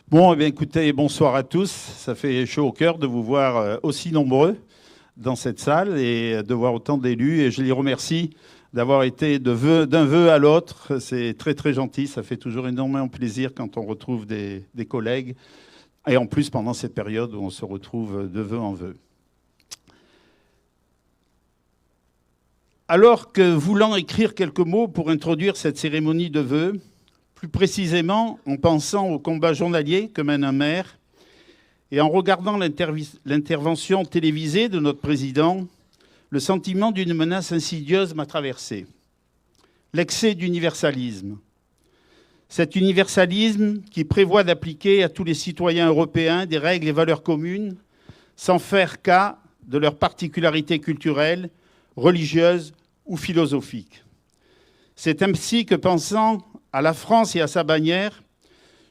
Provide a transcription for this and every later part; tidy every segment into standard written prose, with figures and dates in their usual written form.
Bon, eh bien, écoutez, bonsoir à tous. Ça fait chaud au cœur de vous voir aussi nombreux dans cette salle et de voir autant d'élus. Et je les remercie d'avoir été d'un vœu à l'autre. C'est très, très gentil. Ça fait toujours énormément plaisir quand on retrouve des collègues. Et en plus, pendant cette période où on se retrouve de vœu en vœu. Alors que voulant écrire quelques mots pour introduire cette cérémonie de vœux, plus précisément en pensant au combat journalier que mène un maire, et en regardant l'intervention télévisée de notre président, le sentiment d'une menace insidieuse m'a traversé. L'excès d'universalisme. Cet universalisme qui prévoit d'appliquer à tous les citoyens européens des règles et valeurs communes, sans faire cas de leurs particularités culturelles, religieuses ou philosophiques. C'est ainsi que, pensant à la France et à sa bannière,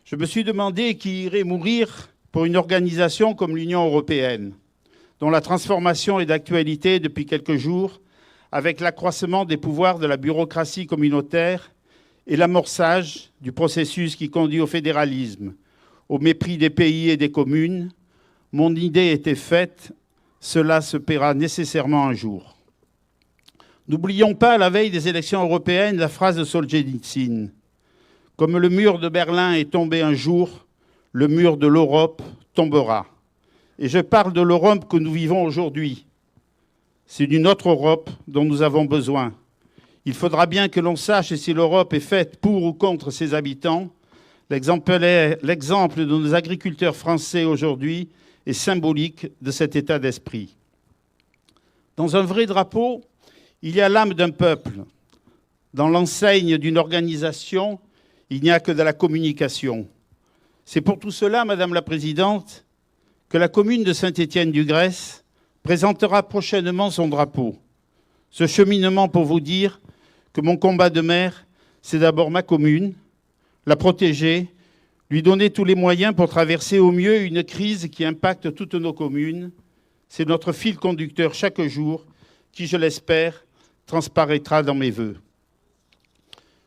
je me suis demandé qui irait mourir pour une organisation comme l'Union européenne, dont la transformation est d'actualité depuis quelques jours, avec l'accroissement des pouvoirs de la bureaucratie communautaire et l'amorçage du processus qui conduit au fédéralisme, au mépris des pays et des communes. Mon idée était faite, cela se paiera nécessairement un jour. N'oublions pas, à la veille des élections européennes, la phrase de Solzhenitsyn. Comme le mur de Berlin est tombé un jour, le mur de l'Europe tombera. Et je parle de l'Europe que nous vivons aujourd'hui. C'est d'une autre Europe dont nous avons besoin. Il faudra bien que l'on sache si l'Europe est faite pour ou contre ses habitants. L'exemple de nos agriculteurs français aujourd'hui est symbolique de cet état d'esprit. Dans un vrai drapeau, il y a l'âme d'un peuple. Dans l'enseigne d'une organisation, il n'y a que de la communication. C'est pour tout cela, Madame la Présidente, que la commune de Saint-Étienne-du-Grèce présentera prochainement son drapeau. Ce cheminement pour vous dire que mon combat de maire, c'est d'abord ma commune, la protéger, lui donner tous les moyens pour traverser au mieux une crise qui impacte toutes nos communes. C'est notre fil conducteur chaque jour qui, je l'espère, transparaîtra dans mes vœux.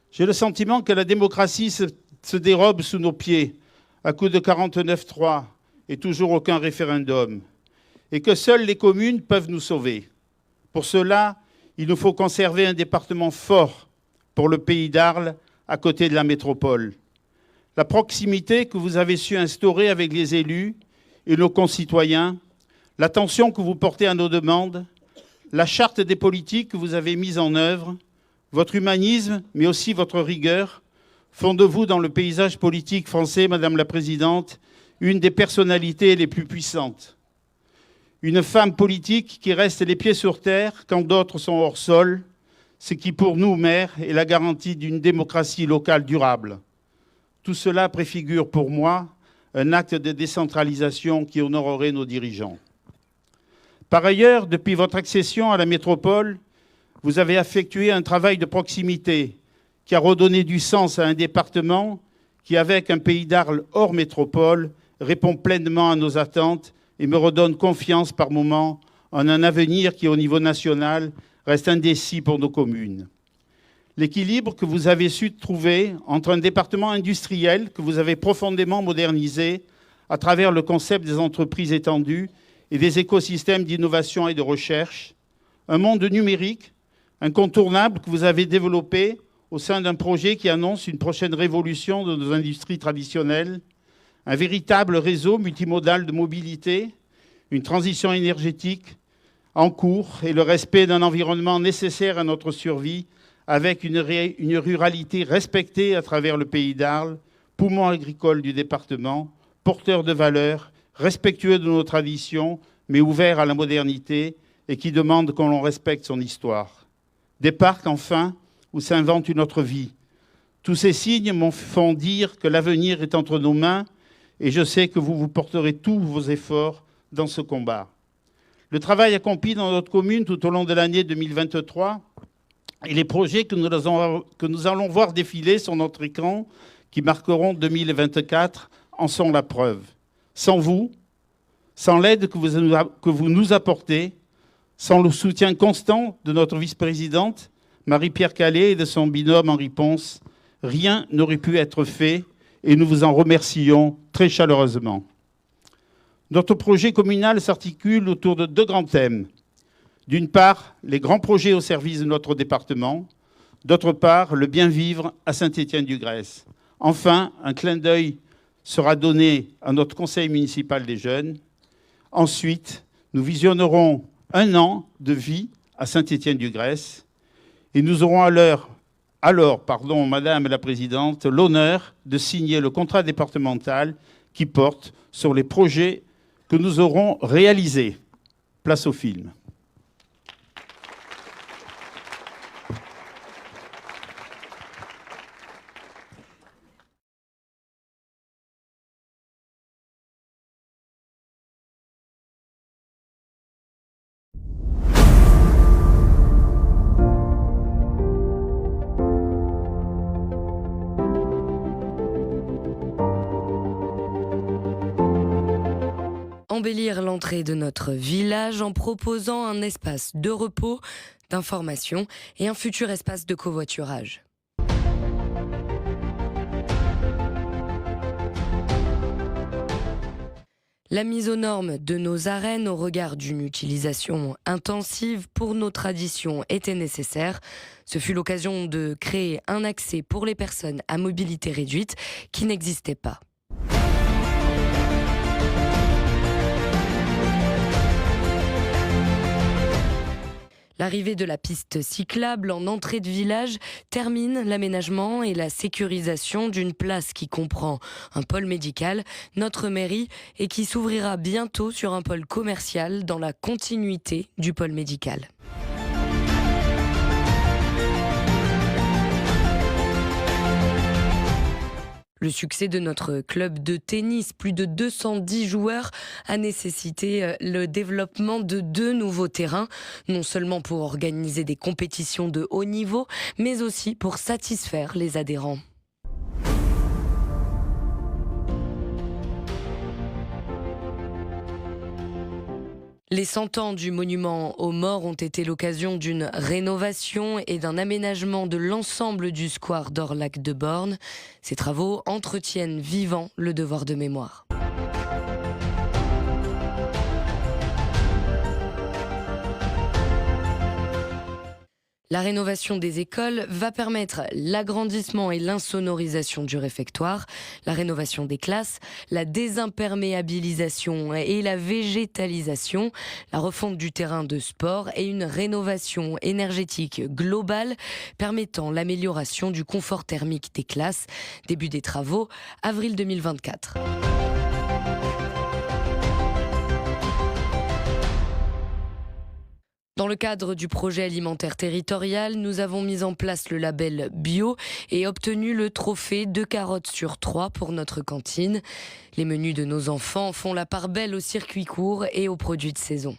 J'ai le sentiment que la démocratie se dérobe sous nos pieds à coup de 49.3 et toujours aucun référendum, et que seules les communes peuvent nous sauver. Pour cela, il nous faut conserver un département fort pour le pays d'Arles à côté de la métropole. La proximité que vous avez su instaurer avec les élus et nos concitoyens, l'attention que vous portez à nos demandes, la charte des politiques que vous avez mise en œuvre, votre humanisme, mais aussi votre rigueur, font de vous, dans le paysage politique français, Madame la Présidente, une des personnalités les plus puissantes. Une femme politique qui reste les pieds sur terre quand d'autres sont hors sol, ce qui, pour nous, maires, est la garantie d'une démocratie locale durable. Tout cela préfigure pour moi un acte de décentralisation qui honorerait nos dirigeants. Par ailleurs, depuis votre accession à la métropole, vous avez effectué un travail de proximité qui a redonné du sens à un département qui, avec un pays d'Arles hors métropole, répond pleinement à nos attentes et me redonne confiance par moments en un avenir qui, au niveau national, reste indécis pour nos communes. L'équilibre que vous avez su trouver entre un département industriel que vous avez profondément modernisé à travers le concept des entreprises étendues et des écosystèmes d'innovation et de recherche, un monde numérique incontournable que vous avez développé au sein d'un projet qui annonce une prochaine révolution de nos industries traditionnelles, un véritable réseau multimodal de mobilité, une transition énergétique en cours et le respect d'un environnement nécessaire à notre survie avec une ruralité respectée à travers le pays d'Arles, poumon agricole du département, porteur de valeurs, respectueux de nos traditions, mais ouvert à la modernité et qui demande qu'on l'on respecte son histoire. Des parcs, enfin, où s'invente une autre vie. Tous ces signes me font dire que l'avenir est entre nos mains et je sais que vous porterez tous vos efforts dans ce combat. Le travail accompli dans notre commune tout au long de l'année 2023 et les projets que nous allons voir défiler sur notre écran qui marqueront 2024 en sont la preuve. Sans vous, sans l'aide que vous nous apportez, sans le soutien constant de notre vice-présidente, Marie-Pierre Callet, et de son binôme Henri Ponce, rien n'aurait pu être fait et nous vous en remercions très chaleureusement. Notre projet communal s'articule autour de 2 grands thèmes. D'une part, les grands projets au service de notre département. D'autre part, le bien vivre à Saint-Étienne-du-Grèce. Enfin, un clin d'œil sera donné à notre conseil municipal des jeunes. Ensuite, nous visionnerons 1 an de vie à Saint-Étienne-du-Grèce et nous aurons alors, Madame la Présidente, l'honneur de signer le contrat départemental qui porte sur les projets que nous aurons réalisés. Place au film. Embellir l'entrée de notre village en proposant un espace de repos, d'information et un futur espace de covoiturage. La mise aux normes de nos arènes au regard d'une utilisation intensive pour nos traditions était nécessaire. Ce fut l'occasion de créer un accès pour les personnes à mobilité réduite qui n'existait pas. L'arrivée de la piste cyclable en entrée de village termine l'aménagement et la sécurisation d'une place qui comprend un pôle médical, notre mairie, et qui s'ouvrira bientôt sur un pôle commercial dans la continuité du pôle médical. Le succès de notre club de tennis, plus de 210 joueurs, a nécessité le développement de 2 nouveaux terrains, non seulement pour organiser des compétitions de haut niveau, mais aussi pour satisfaire les adhérents. Les 100 ans du monument aux morts ont été l'occasion d'une rénovation et d'un aménagement de l'ensemble du square d'Orlac de Born. Ces travaux entretiennent vivant le devoir de mémoire. La rénovation des écoles va permettre l'agrandissement et l'insonorisation du réfectoire, la rénovation des classes, la désimperméabilisation et la végétalisation, la refonte du terrain de sport et une rénovation énergétique globale permettant l'amélioration du confort thermique des classes. Début des travaux, avril 2024. Dans le cadre du projet alimentaire territorial, nous avons mis en place le label bio et obtenu le trophée 2 carottes sur 3 pour notre cantine. Les menus de nos enfants font la part belle aux circuits courts et aux produits de saison.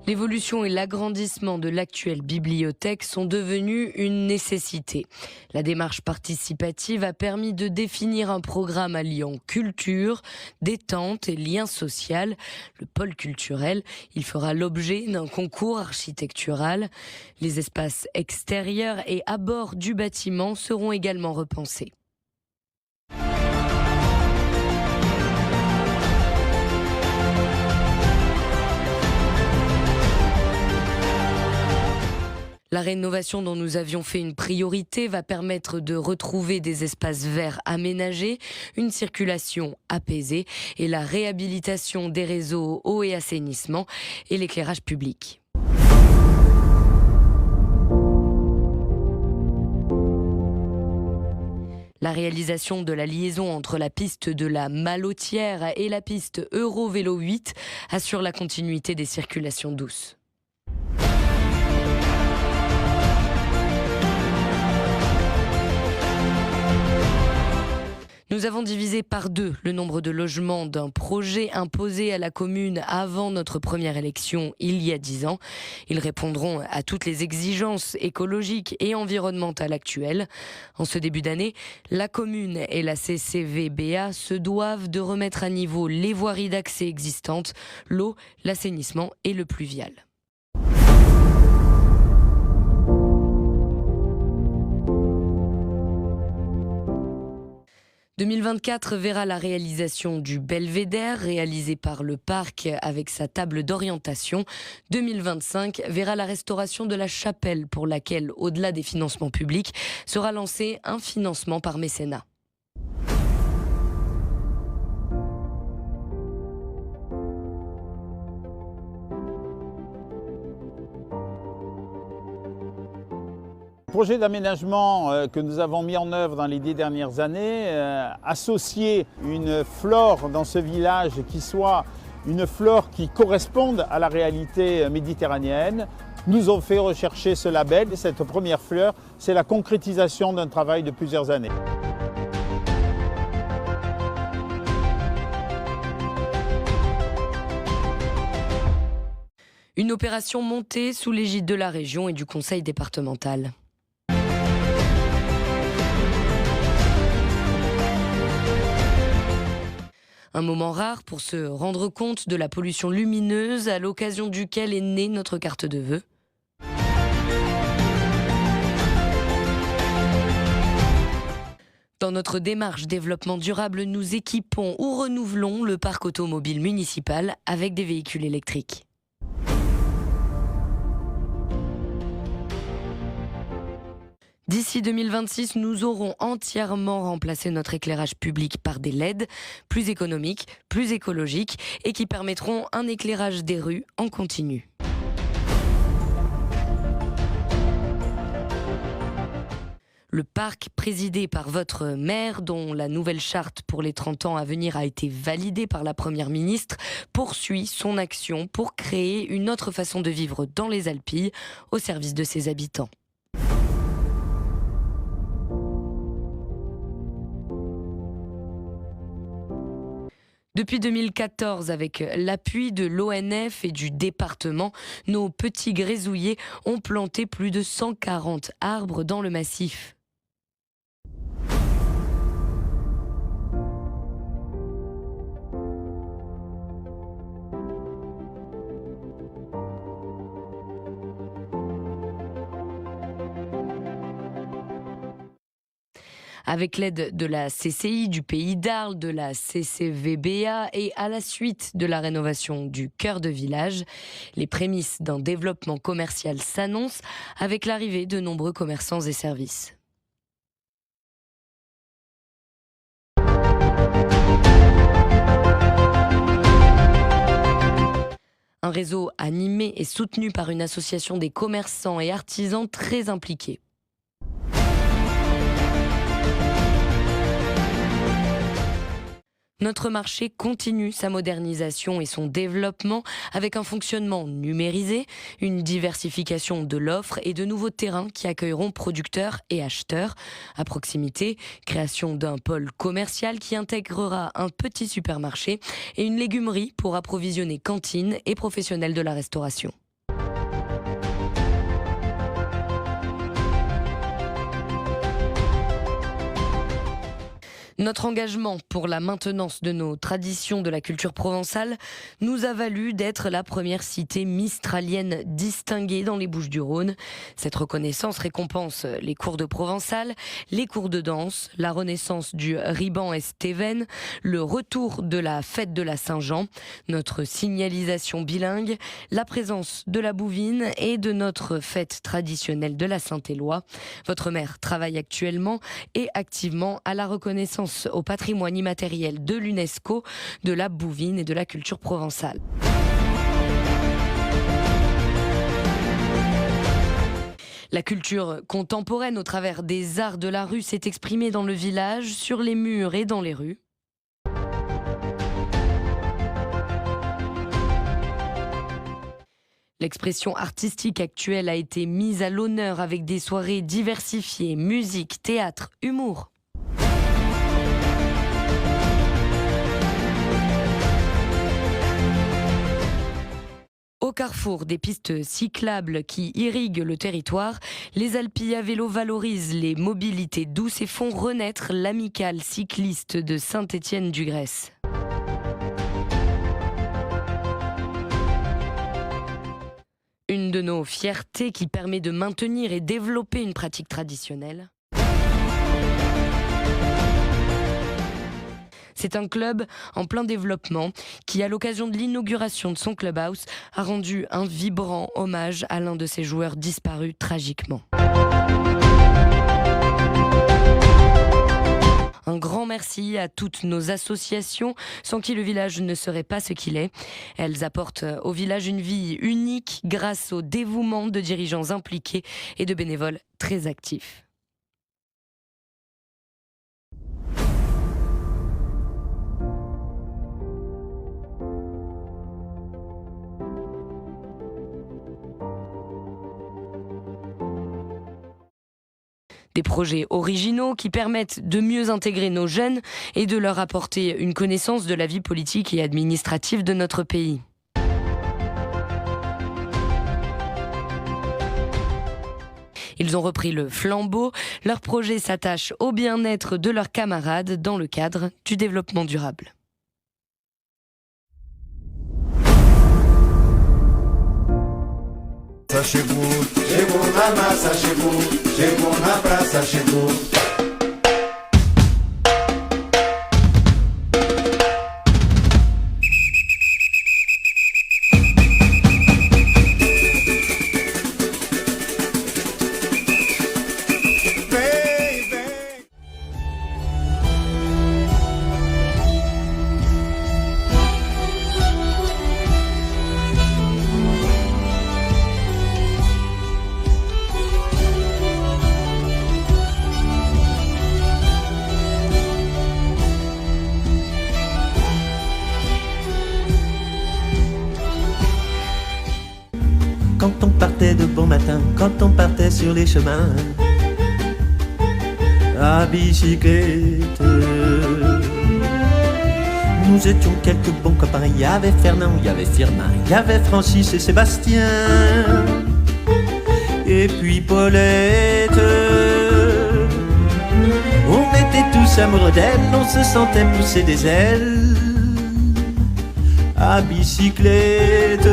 L'évolution et l'agrandissement de l'actuelle bibliothèque sont devenus une nécessité. La démarche participative a permis de définir un programme alliant culture, détente et lien social. Le pôle culturel, il fera l'objet d'un concours architectural. Les espaces extérieurs et à bord du bâtiment seront également repensés. La rénovation dont nous avions fait une priorité va permettre de retrouver des espaces verts aménagés, une circulation apaisée et la réhabilitation des réseaux eau et assainissement et l'éclairage public. La réalisation de la liaison entre la piste de la Malotière et la piste Eurovélo 8 assure la continuité des circulations douces. Nous Nous avons divisé par 2 le nombre de logements d'un projet imposé à la commune avant notre première élection il y a 10 ans. Ils répondront à toutes les exigences écologiques et environnementales actuelles. En ce début d'année, la commune et la CCVBA se doivent de remettre à niveau les voiries d'accès existantes, l'eau, l'assainissement et le pluvial. 2024 verra la réalisation du belvédère réalisé par le parc avec sa table d'orientation. 2025 verra la restauration de la chapelle pour laquelle, au-delà des financements publics, sera lancé un financement par mécénat. Le projet d'aménagement que nous avons mis en œuvre dans les 10 dernières années, associer une flore dans ce village qui soit une flore qui corresponde à la réalité méditerranéenne, nous ont fait rechercher ce label. Cette première fleur, c'est la concrétisation d'un travail de plusieurs années. Une opération montée sous l'égide de la région et du conseil départemental. Un moment rare pour se rendre compte de la pollution lumineuse à l'occasion duquel est née notre carte de vœux. Dans notre démarche développement durable, nous équipons ou renouvelons le parc automobile municipal avec des véhicules électriques. D'ici 2026, nous aurons entièrement remplacé notre éclairage public par des LED, plus économiques, plus écologiques et qui permettront un éclairage des rues en continu. Le parc présidé par votre maire, dont la nouvelle charte pour les 30 ans à venir a été validée par la Première ministre, poursuit son action pour créer une autre façon de vivre dans les Alpilles au service de ses habitants. Depuis 2014, avec l'appui de l'ONF et du département, nos petits grésouillers ont planté plus de 140 arbres dans le massif. Avec l'aide de la CCI du Pays d'Arles, de la CCVBA et à la suite de la rénovation du cœur de village, les prémices d'un développement commercial s'annoncent avec l'arrivée de nombreux commerçants et services. Un réseau animé et soutenu par une association des commerçants et artisans très impliqués. Notre marché continue sa modernisation et son développement avec un fonctionnement numérisé, une diversification de l'offre et de nouveaux terrains qui accueilleront producteurs et acheteurs. À proximité, création d'un pôle commercial qui intégrera un petit supermarché et une légumerie pour approvisionner cantines et professionnels de la restauration. Notre engagement pour la maintenance de nos traditions de la culture provençale nous a valu d'être la première cité mistralienne distinguée dans les Bouches-du-Rhône. Cette reconnaissance récompense les cours de provençal, les cours de danse, la renaissance du Riban Estéven, le retour de la fête de la Saint-Jean, notre signalisation bilingue, la présence de la bouvine et de notre fête traditionnelle de la Saint-Éloi. Votre maire travaille actuellement et activement à la reconnaissance au patrimoine immatériel de l'UNESCO, de la bouvine et de la culture provençale. La culture contemporaine au travers des arts de la rue s'est exprimée dans le village, sur les murs et dans les rues. L'expression artistique actuelle a été mise à l'honneur avec des soirées diversifiées, musique, théâtre, humour. Au carrefour des pistes cyclables qui irriguent le territoire, les Alpilles à vélo valorisent les mobilités douces et font renaître l'amicale cycliste de Saint-Étienne-du-Grèce. Une de nos fiertés qui permet de maintenir et développer une pratique traditionnelle. C'est un club en plein développement qui, à l'occasion de l'inauguration de son clubhouse, a rendu un vibrant hommage à l'un de ses joueurs disparus tragiquement. Un grand merci à toutes nos associations, sans qui le village ne serait pas ce qu'il est. Elles apportent au village une vie unique grâce au dévouement de dirigeants impliqués et de bénévoles très actifs. Des projets originaux qui permettent de mieux intégrer nos jeunes et de leur apporter une connaissance de la vie politique et administrative de notre pays. Ils ont repris le flambeau. Leur projet s'attache au bien-être de leurs camarades dans le cadre du développement durable. Chegou na massa, chegou na praça, chegou. Quand on partait de bon matin, quand on partait sur les chemins à bicyclette, nous étions quelques bons copains. Il y avait Fernand, il y avait Firmin, il y avait Francis et Sébastien, et puis Paulette. On était tous amoureux d'elle, on se sentait pousser des ailes à bicyclette.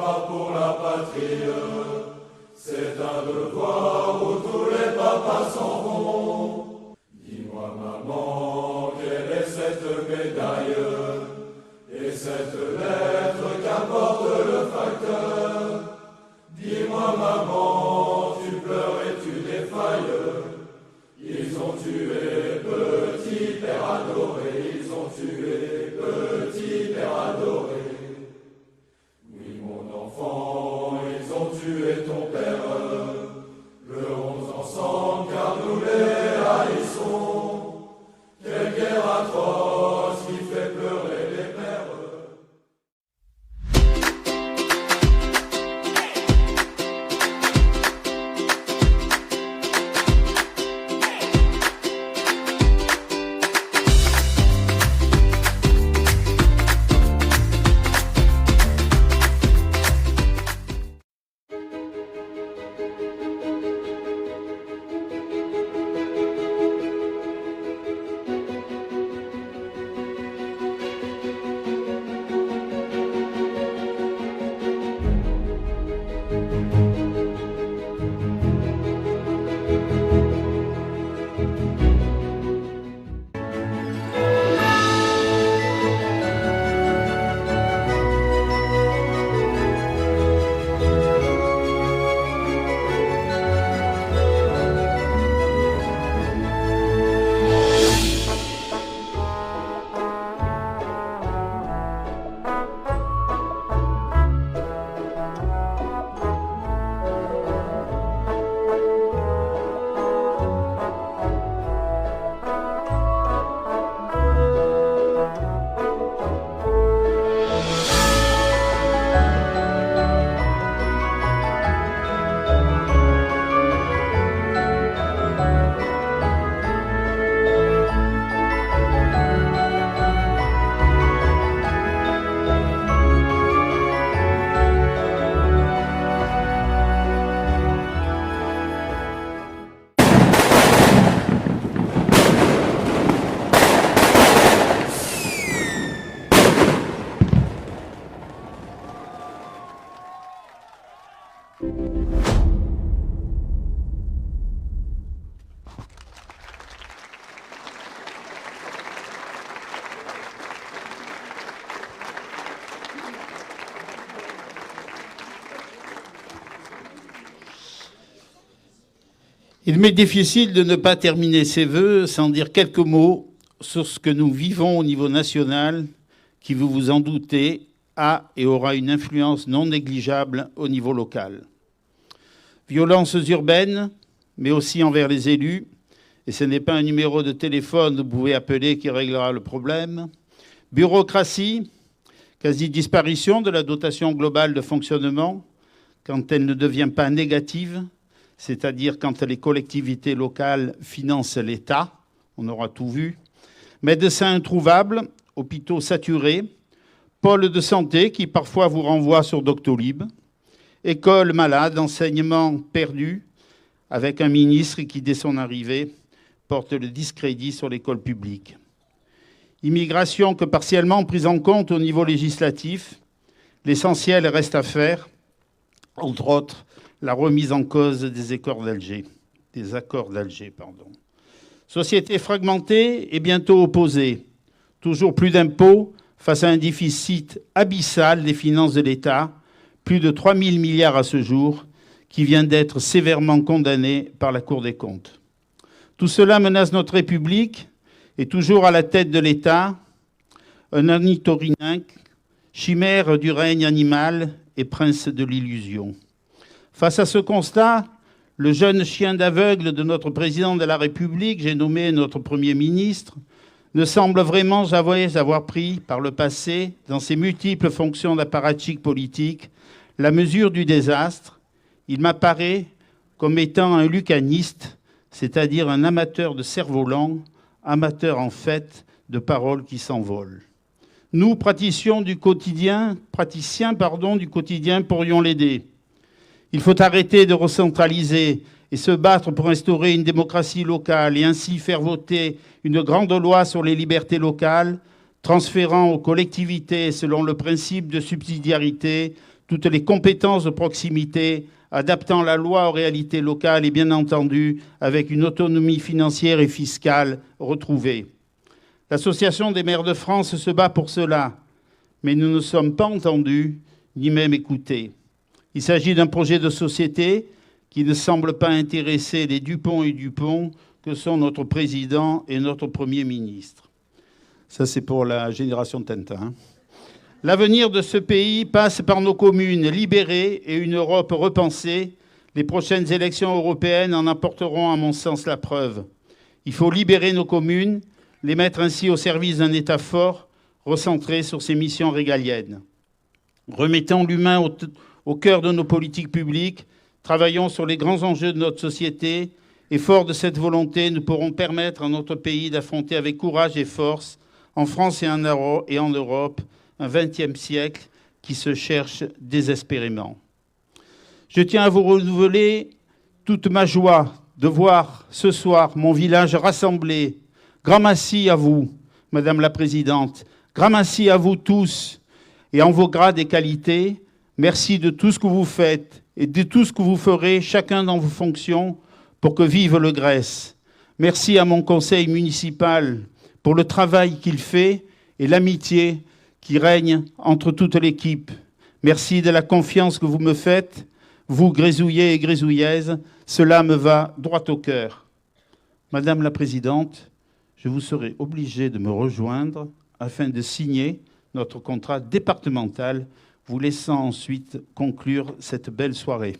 pas pour la patrie, c'est un devoir où tous les papas s'en vont. Dis-moi maman, quelle est cette médaille et cette lettre qu'apporte le facteur? Dis-moi maman, tu pleures et tu défailles. Ils ont tué petit père adoré, ils ont tué petit père adoré. Oui mon enfant, ils ont tué ton père. Pleurons ensemble car nous les haïssons. Quelle guerre atroce qui fait pleurer les pères. Il m'est difficile de ne pas terminer ces vœux sans dire quelques mots sur ce que nous vivons au niveau national, qui, vous vous en doutez, a et aura une influence non négligeable au niveau local. Violences urbaines, mais aussi envers les élus, et ce n'est pas un numéro de téléphone que vous pouvez appeler qui réglera le problème. Bureaucratie, quasi-disparition de la dotation globale de fonctionnement, quand elle ne devient pas négative, c'est-à-dire quand les collectivités locales financent l'État, on aura tout vu. Médecins introuvables, hôpitaux saturés, pôles de santé qui parfois vous renvoient sur Doctolib, écoles malades, enseignements perdus, avec un ministre qui, dès son arrivée, porte le discrédit sur l'école publique. Immigration que partiellement prise en compte au niveau législatif, l'essentiel reste à faire, entre autres, la remise en cause des accords d'Alger. Société fragmentée et bientôt opposée. Toujours plus d'impôts face à un déficit abyssal des finances de l'État, plus de 3 000 milliards à ce jour, qui vient d'être sévèrement condamné par la Cour des comptes. Tout cela menace notre République et toujours à la tête de l'État, un ornithorynque, chimère du règne animal et prince de l'illusion. Face à ce constat, le jeune chien d'aveugle de notre président de la République, j'ai nommé notre Premier ministre, ne semble vraiment jamais avoir pris par le passé, dans ses multiples fonctions d'apparatchik politique, la mesure du désastre. Il m'apparaît comme étant un lucaniste, c'est-à-dire un amateur de cerf-volant, amateur en fait de paroles qui s'envolent. Nous, praticiens du quotidien, pourrions l'aider. Il faut arrêter de recentraliser et se battre pour instaurer une démocratie locale et ainsi faire voter une grande loi sur les libertés locales, transférant aux collectivités, selon le principe de subsidiarité, toutes les compétences de proximité, adaptant la loi aux réalités locales et bien entendu avec une autonomie financière et fiscale retrouvée. L'Association des maires de France se bat pour cela, mais nous ne sommes pas entendus ni même écoutés. Il s'agit d'un projet de société qui ne semble pas intéresser les Dupont et Dupont que sont notre président et notre Premier ministre. Ça, c'est pour la génération de Tintin. L'avenir de ce pays passe par nos communes libérées et une Europe repensée. Les prochaines élections européennes en apporteront, à mon sens, la preuve. Il faut libérer nos communes, les mettre ainsi au service d'un État fort, recentré sur ses missions régaliennes. Remettons l'humain au cœur de nos politiques publiques, travaillons sur les grands enjeux de notre société, et forts de cette volonté, nous pourrons permettre à notre pays d'affronter avec courage et force, en France et en Europe, un XXe siècle qui se cherche désespérément. Je tiens à vous renouveler toute ma joie de voir ce soir mon village rassemblé. Grand merci à vous, Madame la Présidente. Grand merci à vous tous et en vos grades et qualités. Merci de tout ce que vous faites et de tout ce que vous ferez, chacun dans vos fonctions, pour que vive le Grèce. Merci à mon conseil municipal pour le travail qu'il fait et l'amitié qui règne entre toute l'équipe. Merci de la confiance que vous me faites, vous, grésouillés et grésouillaises, cela me va droit au cœur. Madame la Présidente, je vous serai obligé de me rejoindre afin de signer notre contrat départemental, vous laissant ensuite conclure cette belle soirée.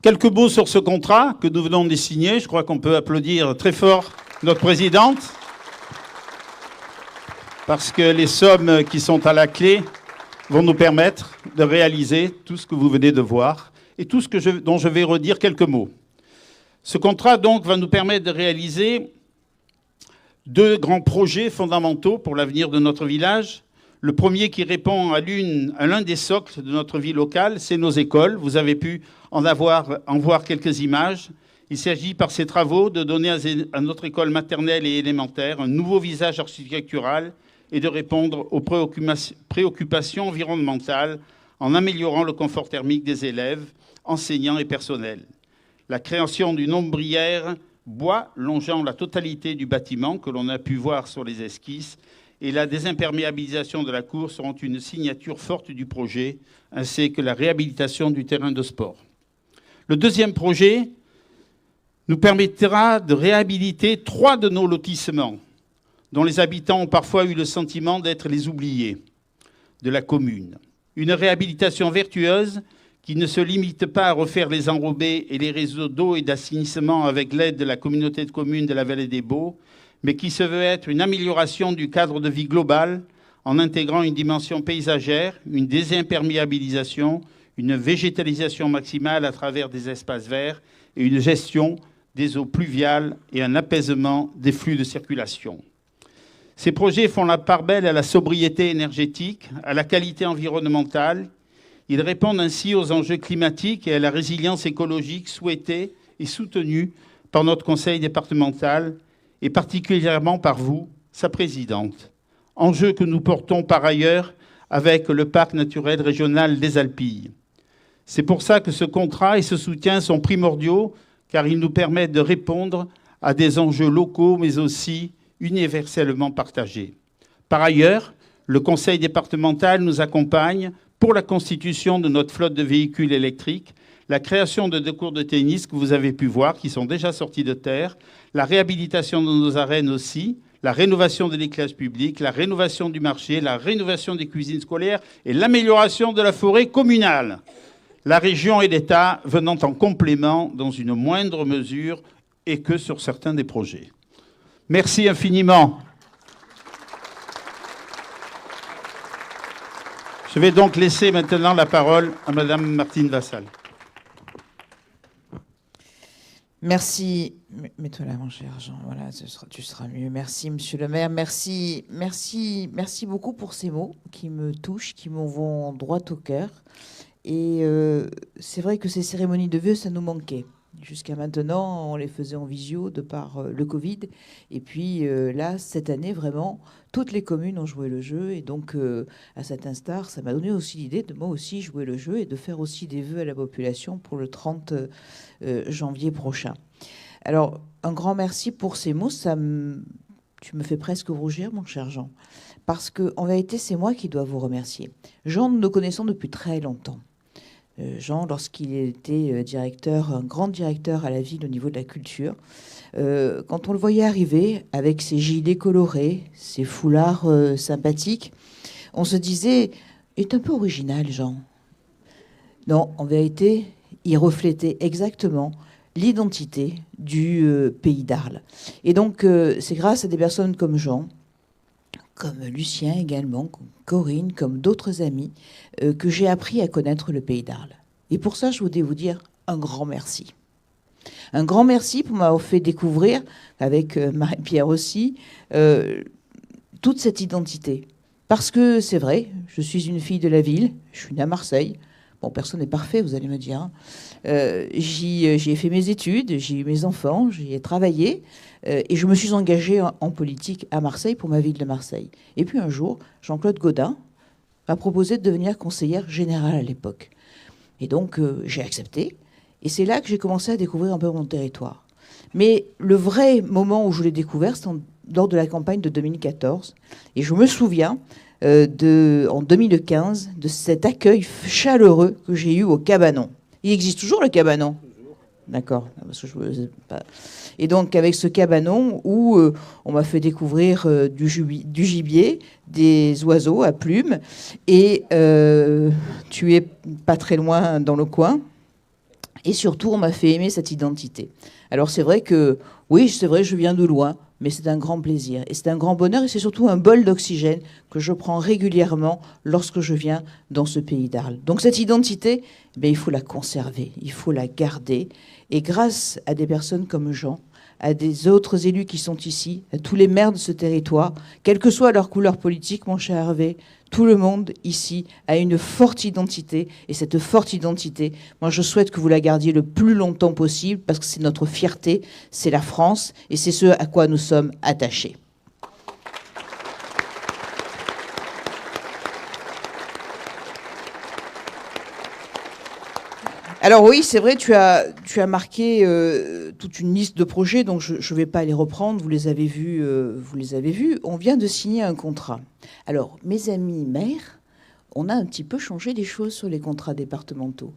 Quelques mots sur ce contrat que nous venons de signer. Je crois qu'on peut applaudir très fort notre présidente, parce que les sommes qui sont à la clé vont nous permettre de réaliser tout ce que vous venez de voir et tout ce dont je vais redire quelques mots. Ce contrat, donc, va nous permettre de réaliser deux grands projets fondamentaux pour l'avenir de notre village. Le premier qui répond à l'un des socles de notre vie locale, c'est nos écoles. Vous avez pu en voir quelques images. Il s'agit par ces travaux de donner à notre école maternelle et élémentaire un nouveau visage architectural et de répondre aux préoccupations environnementales en améliorant le confort thermique des élèves, enseignants et personnels. La création d'une ombrière bois longeant la totalité du bâtiment que l'on a pu voir sur les esquisses et la désimperméabilisation de la cour seront une signature forte du projet, ainsi que la réhabilitation du terrain de sport. Le deuxième projet nous permettra de réhabiliter 3 de nos lotissements, dont les habitants ont parfois eu le sentiment d'être les oubliés de la commune. Une réhabilitation vertueuse qui ne se limite pas à refaire les enrobés et les réseaux d'eau et d'assainissement avec l'aide de la communauté de communes de la Vallée des Baux, mais qui se veut être une amélioration du cadre de vie global en intégrant une dimension paysagère, une désimperméabilisation, une végétalisation maximale à travers des espaces verts et une gestion des eaux pluviales et un apaisement des flux de circulation. Ces projets font la part belle à la sobriété énergétique, à la qualité environnementale. Ils répondent ainsi aux enjeux climatiques et à la résilience écologique souhaitée et soutenue par notre conseil départemental et particulièrement par vous, sa présidente. Enjeu que nous portons par ailleurs avec le parc naturel régional des Alpilles. C'est pour ça que ce contrat et ce soutien sont primordiaux, car ils nous permettent de répondre à des enjeux locaux, mais aussi universellement partagés. Par ailleurs, le conseil départemental nous accompagne pour la constitution de notre flotte de véhicules électriques, la création de 2 cours de tennis que vous avez pu voir, qui sont déjà sortis de terre, la réhabilitation de nos arènes aussi, la rénovation des classes publiques, la rénovation du marché, la rénovation des cuisines scolaires et l'amélioration de la forêt communale. La région et l'État venant en complément dans une moindre mesure et que sur certains des projets. Merci infiniment. Je vais donc laisser maintenant la parole à Madame Martine Vassal. Merci. Mets-toi là, mon cher Jean. Voilà, tu seras mieux. Merci, Monsieur le maire. Merci beaucoup pour ces mots qui me touchent, qui m'en vont droit au cœur. Et c'est vrai que ces cérémonies de vœux, ça nous manquait. Jusqu'à maintenant, on les faisait en visio de par le Covid. Et puis là, cette année, vraiment, toutes les communes ont joué le jeu. Et donc, à cet instar, ça m'a donné aussi l'idée de moi aussi jouer le jeu et de faire aussi des vœux à la population pour le 30 janvier prochain. Alors, un grand merci pour ces mots. Tu me fais presque rougir, mon cher Jean. Parce qu'en vérité, c'est moi qui dois vous remercier. Jean, nous nous connaissons depuis très longtemps. Jean, lorsqu'il était directeur, un grand directeur à la ville au niveau de la culture, quand on le voyait arriver avec ses gilets colorés, ses foulards sympathiques, on se disait, il est un peu original, Jean. Non, en vérité, il reflétait exactement l'identité du pays d'Arles. Et donc, c'est grâce à des personnes comme Jean, comme Lucien également, comme Corinne, comme d'autres amis, que j'ai appris à connaître le pays d'Arles. Et pour ça, je voudrais vous dire un grand merci. Un grand merci pour m'avoir fait découvrir, avec Marie-Pierre aussi, toute cette identité. Parce que c'est vrai, je suis une fille de la ville, je suis née à Marseille. Bon, personne n'est parfait, vous allez me dire. J'y ai fait mes études, j'ai eu mes enfants, j'y ai travaillé. Et je me suis engagée en politique à Marseille pour ma ville de Marseille. Et puis un jour, Jean-Claude Gaudin m'a proposé de devenir conseillère générale à l'époque. Et donc, j'ai accepté. Et c'est là que j'ai commencé à découvrir un peu mon territoire. Mais le vrai moment où je l'ai découvert, c'est lors de la campagne de 2014. Et je me souviens, en 2015, de cet accueil chaleureux que j'ai eu au Cabanon. Il existe toujours, le Cabanon ? D'accord. Parce que et donc, avec ce cabanon où on m'a fait découvrir du gibier, des oiseaux à plumes, et tu es pas très loin dans le coin. Et surtout, on m'a fait aimer cette identité. Alors, c'est vrai que, oui, c'est vrai, je viens de loin, mais c'est un grand plaisir. Et c'est un grand bonheur, et c'est surtout un bol d'oxygène que je prends régulièrement lorsque je viens dans ce pays d'Arles. Donc, cette identité, il faut la conserver, il faut la garder. Et grâce à des personnes comme Jean, à des autres élus qui sont ici, à tous les maires de ce territoire, quelle que soit leur couleur politique, mon cher Hervé, tout le monde ici a une forte identité. Et cette forte identité, moi, je souhaite que vous la gardiez le plus longtemps possible parce que c'est notre fierté, c'est la France et c'est ce à quoi nous sommes attachés. Alors oui, c'est vrai, tu as marqué toute une liste de projets, donc je ne vais pas les reprendre, vous les avez vus. On vient de signer un contrat. Alors, mes amis maires, on a un petit peu changé les choses sur les contrats départementaux.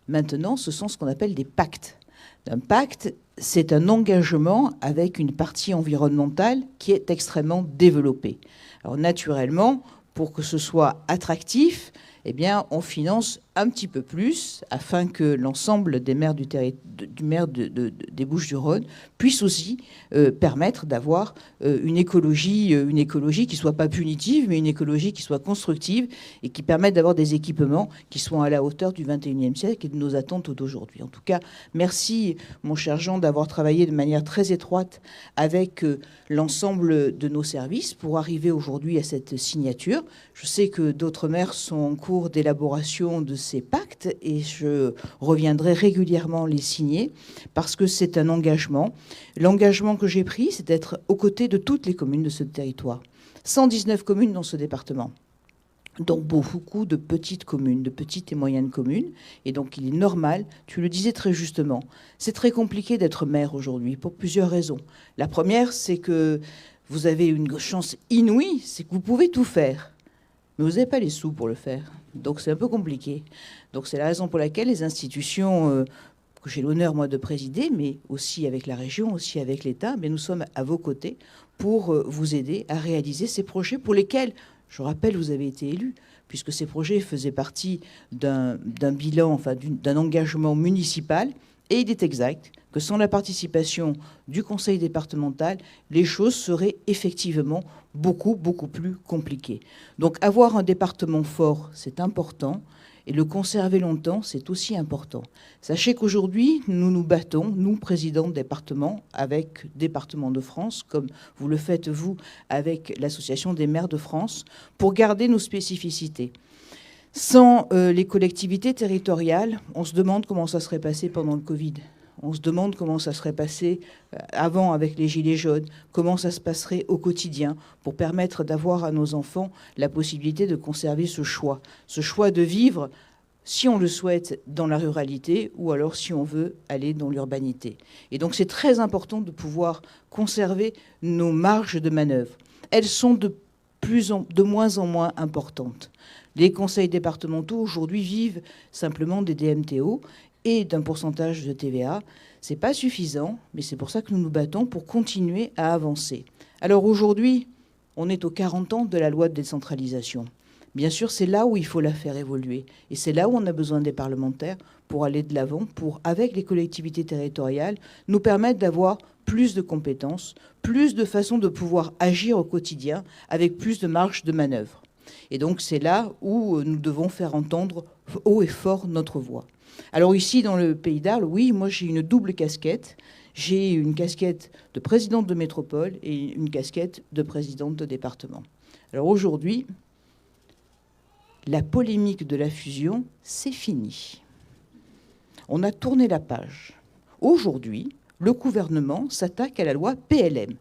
Maintenant, ce sont ce qu'on appelle des pactes. Un pacte, c'est un engagement avec une partie environnementale qui est extrêmement développée. Alors naturellement, pour que ce soit attractif, eh bien, on finance un petit peu plus afin que l'ensemble des maires des Bouches-du-Rhône puissent aussi permettre d'avoir une écologie qui soit pas punitive, mais une écologie qui soit constructive et qui permette d'avoir des équipements qui soient à la hauteur du 21e siècle et de nos attentes d'aujourd'hui. En tout cas, merci, mon cher Jean, d'avoir travaillé de manière très étroite avec l'ensemble de nos services pour arriver aujourd'hui à cette signature. Je sais que d'autres maires sont en cours d'élaboration de ces pactes et je reviendrai régulièrement les signer parce que c'est un engagement. L'engagement que j'ai pris, c'est d'être aux côtés de toutes les communes de ce territoire. 119 communes dans ce département, donc beaucoup de petites communes, de petites et moyennes communes. Et donc il est normal, tu le disais très justement, c'est très compliqué d'être maire aujourd'hui pour plusieurs raisons. La première, c'est que vous avez une chance inouïe, c'est que vous pouvez tout faire. Mais vous n'avez pas les sous pour le faire. Donc c'est un peu compliqué. Donc c'est la raison pour laquelle les institutions que j'ai l'honneur, moi, de présider, mais aussi avec la région, aussi avec l'État. Mais nous sommes à vos côtés pour vous aider à réaliser ces projets pour lesquels, je rappelle, vous avez été élus, puisque ces projets faisaient partie d'un bilan, enfin d'un engagement municipal. Et il est exact que sans la participation du conseil départemental, les choses seraient effectivement beaucoup, beaucoup plus compliquées. Donc avoir un département fort, c'est important. Et le conserver longtemps, c'est aussi important. Sachez qu'aujourd'hui, nous nous battons, nous, présidents de département, avec Départements de France, comme vous le faites, vous, avec l'Association des maires de France, pour garder nos spécificités. Sans les collectivités territoriales, on se demande comment ça serait passé pendant le Covid. On se demande comment ça serait passé avant avec les Gilets jaunes, comment ça se passerait au quotidien pour permettre d'avoir à nos enfants la possibilité de conserver ce choix de vivre, si on le souhaite, dans la ruralité ou alors si on veut aller dans l'urbanité. Et donc c'est très important de pouvoir conserver nos marges de manœuvre. Elles sont de moins en moins importantes. Les conseils départementaux aujourd'hui vivent simplement des DMTO et d'un pourcentage de TVA. Ce n'est pas suffisant, mais c'est pour ça que nous nous battons pour continuer à avancer. Alors aujourd'hui, on est aux 40 ans de la loi de décentralisation. Bien sûr, c'est là où il faut la faire évoluer. Et c'est là où on a besoin des parlementaires pour aller de l'avant, pour, avec les collectivités territoriales, nous permettre d'avoir plus de compétences, plus de façons de pouvoir agir au quotidien, avec plus de marge de manœuvre. Et donc c'est là où nous devons faire entendre haut et fort notre voix. Alors ici, dans le Pays d'Arles, oui, moi j'ai une double casquette. J'ai une casquette de présidente de métropole et une casquette de présidente de département. Alors aujourd'hui, la polémique de la fusion, c'est fini. On a tourné la page. Aujourd'hui, le gouvernement s'attaque à la loi PLM.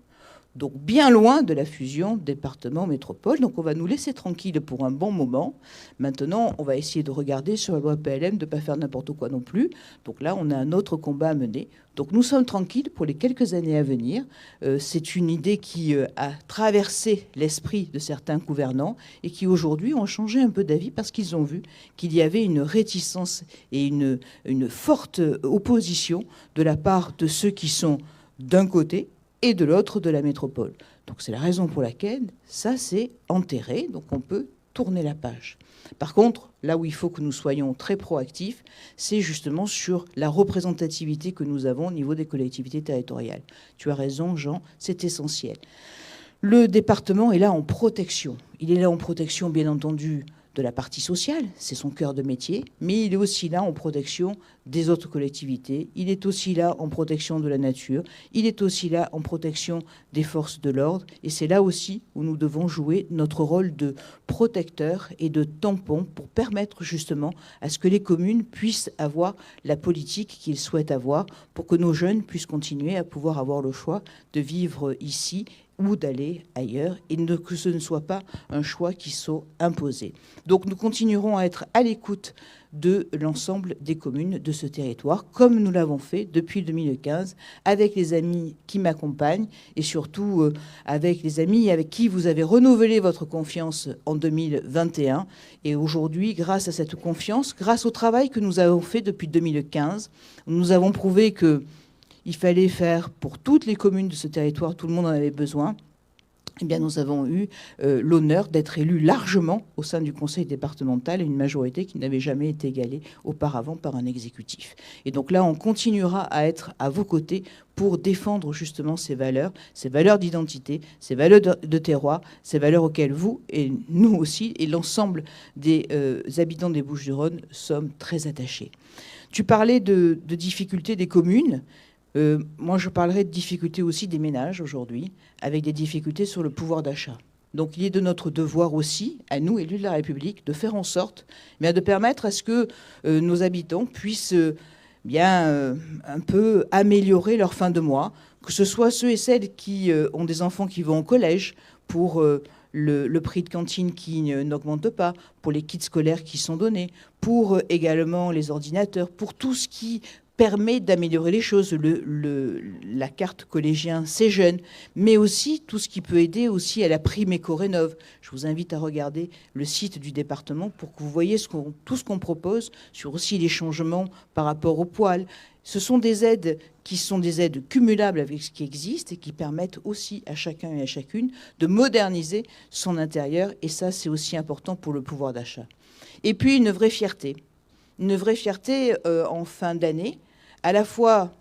Donc bien loin de la fusion département-métropole. Donc on va nous laisser tranquilles pour un bon moment. Maintenant, on va essayer de regarder sur la loi PLM, de ne pas faire n'importe quoi non plus. Donc là, on a un autre combat à mener. Donc nous sommes tranquilles pour les quelques années à venir. C'est une idée qui a traversé l'esprit de certains gouvernants et qui aujourd'hui ont changé un peu d'avis parce qu'ils ont vu qu'il y avait une réticence et une forte opposition de la part de ceux qui sont d'un côté et de l'autre de la métropole. Donc c'est la raison pour laquelle ça s'est enterré, donc on peut tourner la page. Par contre, là où il faut que nous soyons très proactifs, c'est justement sur la représentativité que nous avons au niveau des collectivités territoriales. Tu as raison, Jean, c'est essentiel. Le département est là en protection. Il est là en protection, bien entendu, de la partie sociale, c'est son cœur de métier, mais il est aussi là en protection des autres collectivités, il est aussi là en protection de la nature, il est aussi là en protection des forces de l'ordre, et c'est là aussi où nous devons jouer notre rôle de protecteur et de tampon pour permettre justement à ce que les communes puissent avoir la politique qu'ils souhaitent avoir, pour que nos jeunes puissent continuer à pouvoir avoir le choix de vivre ici ou d'aller ailleurs, et que ce ne soit pas un choix qui soit imposé. Donc nous continuerons à être à l'écoute de l'ensemble des communes de ce territoire, comme nous l'avons fait depuis 2015, avec les amis qui m'accompagnent, et surtout avec les amis avec qui vous avez renouvelé votre confiance en 2021. Et aujourd'hui, grâce à cette confiance, grâce au travail que nous avons fait depuis 2015, nous avons prouvé que il fallait faire pour toutes les communes de ce territoire, tout le monde en avait besoin. Eh bien, nous avons eu l'honneur d'être élus largement au sein du conseil départemental, une majorité qui n'avait jamais été égalée auparavant par un exécutif. Et donc là, on continuera à être à vos côtés pour défendre justement ces valeurs d'identité, ces valeurs de terroir, ces valeurs auxquelles vous et nous aussi, et l'ensemble des habitants des Bouches-du-Rhône sommes très attachés. Tu parlais de difficultés des communes. Moi, je parlerai de difficultés aussi des ménages aujourd'hui, avec des difficultés sur le pouvoir d'achat. Donc, il est de notre devoir aussi, à nous, élus de la République, de faire en sorte de permettre à ce que nos habitants puissent un peu améliorer leur fin de mois, que ce soit ceux et celles qui ont des enfants qui vont au collège pour le prix de cantine qui n'augmente pas, pour les kits scolaires qui sont donnés, pour également les ordinateurs, pour tout ce qui permet d'améliorer les choses. La carte collégien, c'est jeune, mais aussi tout ce qui peut aider aussi à la prime éco-rénov. Je vous invite à regarder le site du département pour que vous voyez tout ce qu'on propose sur aussi les changements par rapport au poêle. Ce sont des aides qui sont des aides cumulables avec ce qui existe et qui permettent aussi à chacun et à chacune de moderniser son intérieur. Et ça, c'est aussi important pour le pouvoir d'achat. Et puis, une vraie fierté. Une vraie fierté en fin d'année, à la fois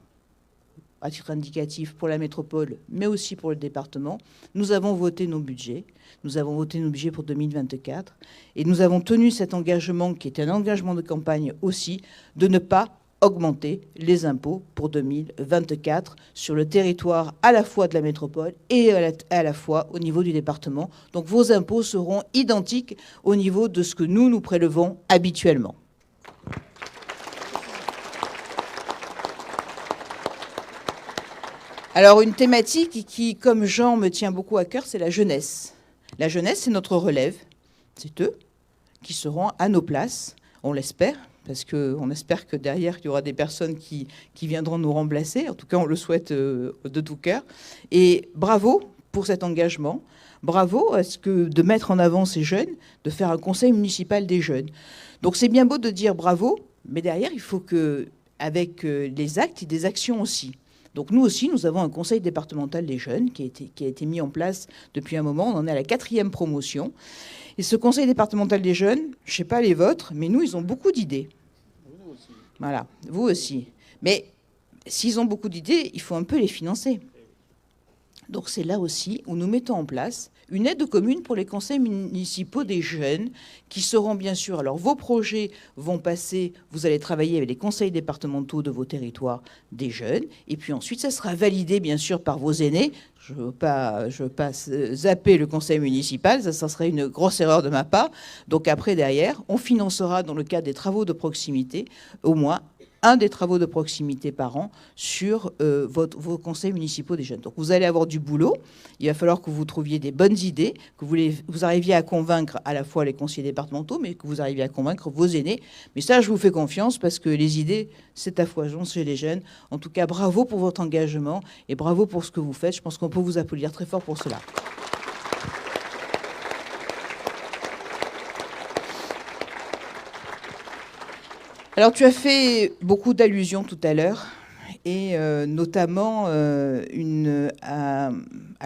à titre indicatif pour la métropole, mais aussi pour le département. Nous avons voté nos budgets. Nous avons voté nos budgets pour 2024. Et nous avons tenu cet engagement, qui est un engagement de campagne aussi, de ne pas augmenter les impôts pour 2024 sur le territoire à la fois de la métropole et à la fois au niveau du département. Donc vos impôts seront identiques au niveau de ce que nous prélevons habituellement. Alors une thématique qui, comme Jean, me tient beaucoup à cœur, c'est la jeunesse. La jeunesse, c'est notre relève. C'est eux qui seront à nos places, on l'espère, parce qu'on espère que derrière, il y aura des personnes qui viendront nous remplacer. En tout cas, on le souhaite de tout cœur. Et bravo pour cet engagement. Bravo à ce que de mettre en avant ces jeunes, de faire un conseil municipal des jeunes. Donc c'est bien beau de dire bravo, mais derrière, il faut qu'avec les actes, il y ait des actions aussi. Donc nous aussi, nous avons un conseil départemental des jeunes qui a été mis en place depuis un moment. On en est à la 4e promotion. Et ce conseil départemental des jeunes, je ne sais pas les vôtres, mais nous, ils ont beaucoup d'idées. Vous aussi. Voilà, vous aussi. Mais s'ils ont beaucoup d'idées, il faut un peu les financer. Donc c'est là aussi où nous mettons en place une aide commune pour les conseils municipaux des jeunes qui seront bien sûr... Alors vos projets vont passer, vous allez travailler avec les conseils départementaux de vos territoires des jeunes, et puis ensuite ça sera validé bien sûr par vos aînés. Je ne veux pas zapper le conseil municipal, ça serait une grosse erreur de ma part. Donc après derrière, on financera dans le cadre des travaux de proximité au moins un des travaux de proximité par an sur vos conseils municipaux des jeunes. Donc vous allez avoir du boulot, il va falloir que vous trouviez des bonnes idées, que vous arriviez à convaincre à la fois les conseillers départementaux, mais que vous arriviez à convaincre vos aînés. Mais ça, je vous fais confiance parce que les idées, c'est à foison chez les jeunes. En tout cas, bravo pour votre engagement et bravo pour ce que vous faites. Je pense qu'on peut vous applaudir très fort pour cela. Alors, tu as fait beaucoup d'allusions tout à l'heure, et notamment à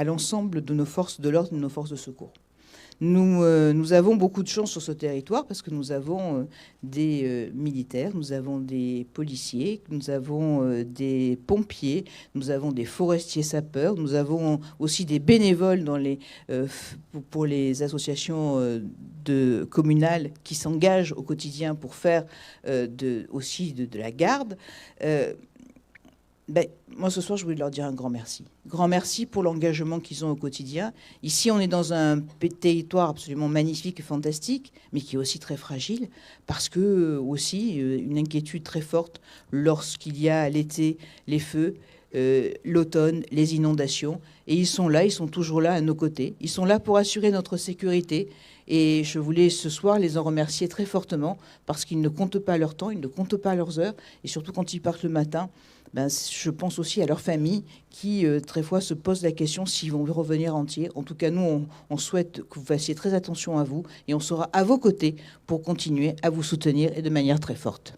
l'ensemble de nos forces de l'ordre et de nos forces de secours. Nous avons beaucoup de chance sur ce territoire parce que nous avons des militaires, nous avons des policiers, nous avons des pompiers, nous avons des forestiers sapeurs, nous avons aussi des bénévoles pour les associations communales qui s'engagent au quotidien pour faire aussi de la garde. Moi, ce soir, je voulais leur dire un grand merci. Grand merci pour l'engagement qu'ils ont au quotidien. Ici, on est dans un territoire absolument magnifique et fantastique, mais qui est aussi très fragile, parce que aussi une inquiétude très forte lorsqu'il y a l'été, les feux, l'automne, les inondations. Et ils sont là, ils sont toujours là à nos côtés. Ils sont là pour assurer notre sécurité. Et je voulais ce soir les en remercier très fortement, parce qu'ils ne comptent pas leur temps, ils ne comptent pas leurs heures. Et surtout quand ils partent le matin, je pense aussi à leurs familles qui, très fois, se posent la question s'ils vont revenir entiers. En tout cas, nous, on souhaite que vous fassiez très attention à vous et on sera à vos côtés pour continuer à vous soutenir et de manière très forte.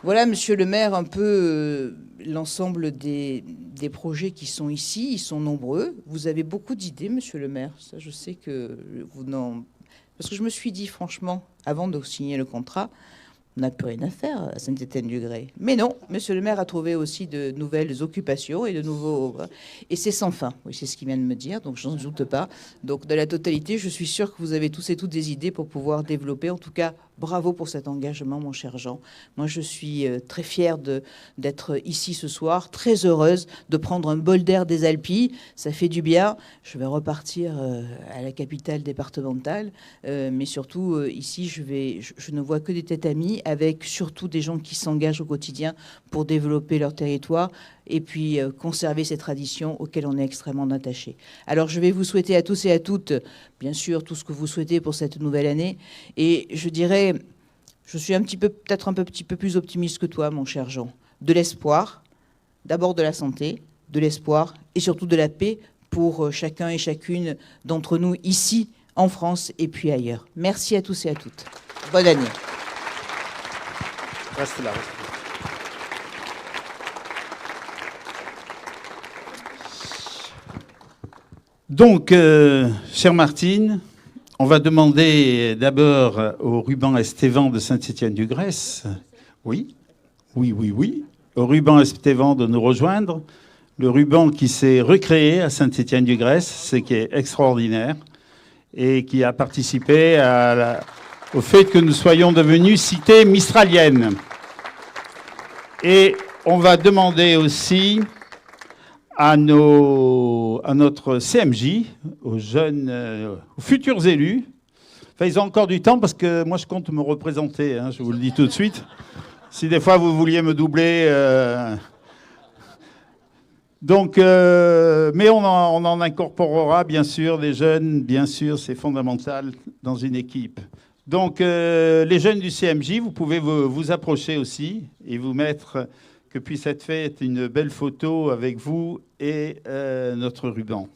Voilà, monsieur le maire, un peu l'ensemble des projets qui sont ici. Ils sont nombreux. Vous avez beaucoup d'idées, monsieur le maire. Ça, je sais que vous n'en... Parce que je me suis dit, franchement, avant de signer le contrat, on n'a plus rien à faire à Saint-Étienne-du-Grès. Mais non, monsieur le maire a trouvé aussi de nouvelles occupations et de nouveaux... Et c'est sans fin, oui, c'est ce qu'il vient de me dire, donc je n'en doute pas. Donc de la totalité, je suis sûre que vous avez tous et toutes des idées pour pouvoir développer. En tout cas, bravo pour cet engagement, mon cher Jean. Moi, je suis très fière d'être ici ce soir, très heureuse de prendre un bol d'air des Alpilles. Ça fait du bien. Je vais repartir à la capitale départementale, mais surtout ici, je ne vois que des têtes amies, avec surtout des gens qui s'engagent au quotidien pour développer leur territoire. et puis conserver ces traditions auxquelles on est extrêmement attaché. Alors je vais vous souhaiter à tous et à toutes, bien sûr, tout ce que vous souhaitez pour cette nouvelle année. Et je dirais, je suis peut-être un petit peu plus optimiste que toi, mon cher Jean. De l'espoir, d'abord de la santé, de l'espoir et surtout de la paix pour chacun et chacune d'entre nous ici, en France et puis ailleurs. Merci à tous et à toutes. Bonne année. Reste là. Donc, chère Martine, on va demander d'abord au ruban Estévan de Saint-Étienne-du-Grèce, oui, au ruban Estévan de nous rejoindre, le ruban qui s'est recréé à Saint-Étienne-du-Grèce, ce qui est extraordinaire, et qui a participé au fait que nous soyons devenus cité mistralienne. Et on va demander aussi à notre CMJ, aux jeunes, aux futurs élus. Enfin, ils ont encore du temps parce que moi, je compte me représenter, hein, je vous le dis tout de suite. Si des fois, vous vouliez me doubler... Donc, mais on en incorporera, bien sûr, des jeunes, bien sûr, c'est fondamental dans une équipe. Donc, les jeunes du CMJ, vous pouvez vous approcher aussi et vous mettre... que puisse être faite une belle photo avec vous et notre ruban.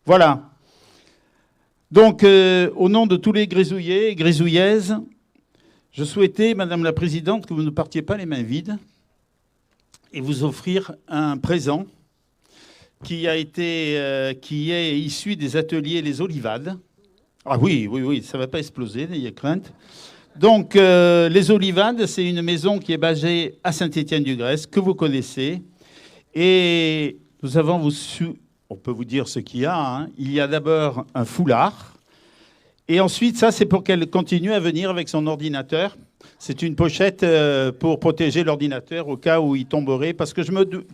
Voilà. Donc, au nom de tous les grisouillés et grisouillaises, je souhaitais, Madame la Présidente, que vous ne partiez pas les mains vides et vous offrir un présent qui est issu des ateliers Les Olivades. Ah oui, ça ne va pas exploser, n'ayez crainte. Donc, les Olivades, c'est une maison qui est basée à Saint-Étienne-du-Grèce, que vous connaissez. Et nous avons, on peut vous dire ce qu'il y a. Hein. Il y a d'abord un foulard. Et ensuite, ça, c'est pour qu'elle continue à venir avec son ordinateur. C'est une pochette pour protéger l'ordinateur au cas où il tomberait. Parce que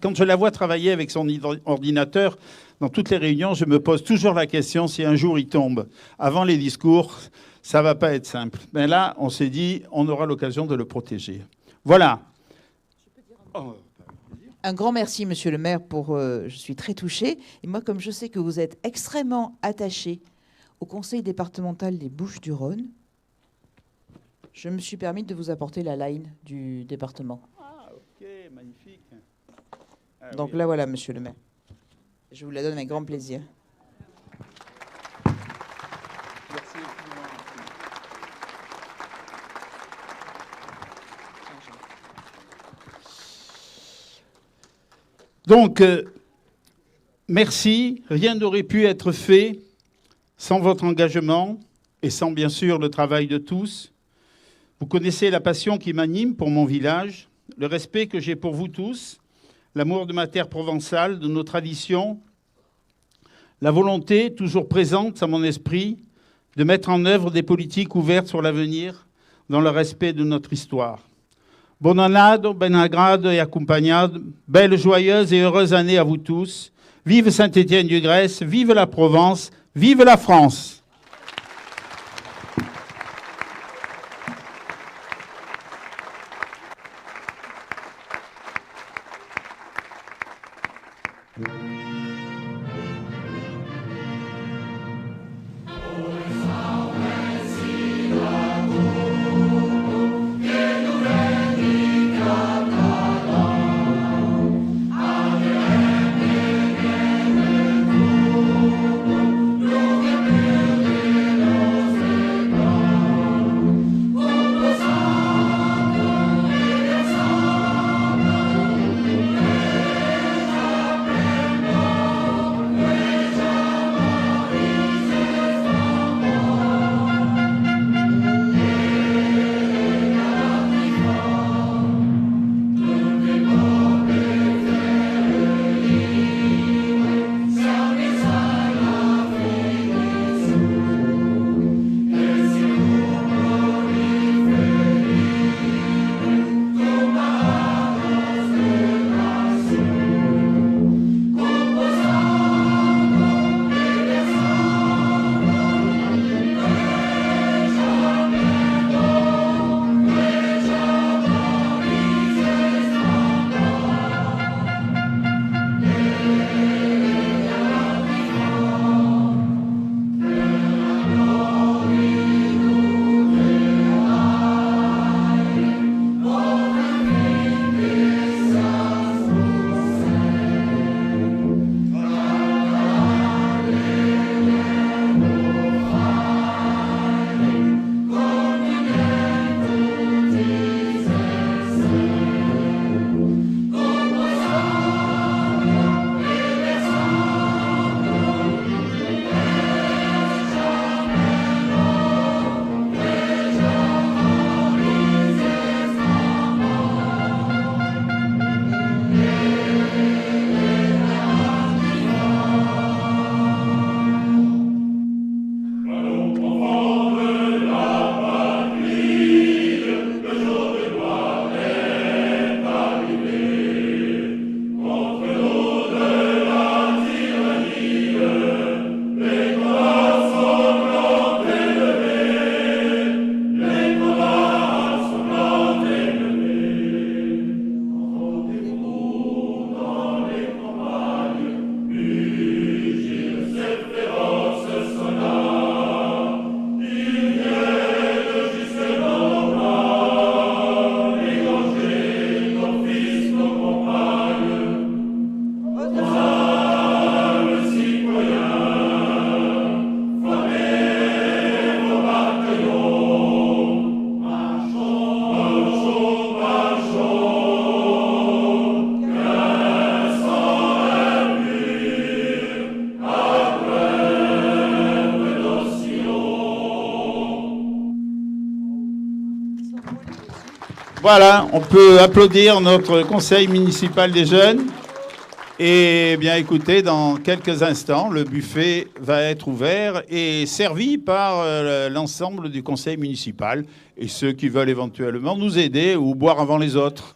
quand je la vois travailler avec son ordinateur, dans toutes les réunions, je me pose toujours la question si un jour il tombe. Avant les discours... ça ne va pas être simple. Mais là, on s'est dit, on aura l'occasion de le protéger. Voilà. Un grand merci, Monsieur le maire, je suis très touchée. Et moi, comme je sais que vous êtes extrêmement attaché au conseil départemental des Bouches-du-Rhône, je me suis permis de vous apporter la line du département. Ah, ok, magnifique. Donc oui. Là, voilà, Monsieur le maire. Je vous la donne avec grand plaisir. Donc, merci. Rien n'aurait pu être fait sans votre engagement et sans, bien sûr, le travail de tous. Vous connaissez la passion qui m'anime pour mon village, le respect que j'ai pour vous tous, l'amour de ma terre provençale, de nos traditions, la volonté toujours présente à mon esprit de mettre en œuvre des politiques ouvertes sur l'avenir dans le respect de notre histoire. Bon annado, ben agrado et accompagnado, belle, joyeuse et heureuse année à vous tous. Vive Saint-Étienne-du-Grèce, vive la Provence, vive la France. Amen. Voilà, on peut applaudir notre conseil municipal des jeunes. Et bien écoutez, dans quelques instants, le buffet va être ouvert et servi par l'ensemble du conseil municipal et ceux qui veulent éventuellement nous aider ou boire avant les autres.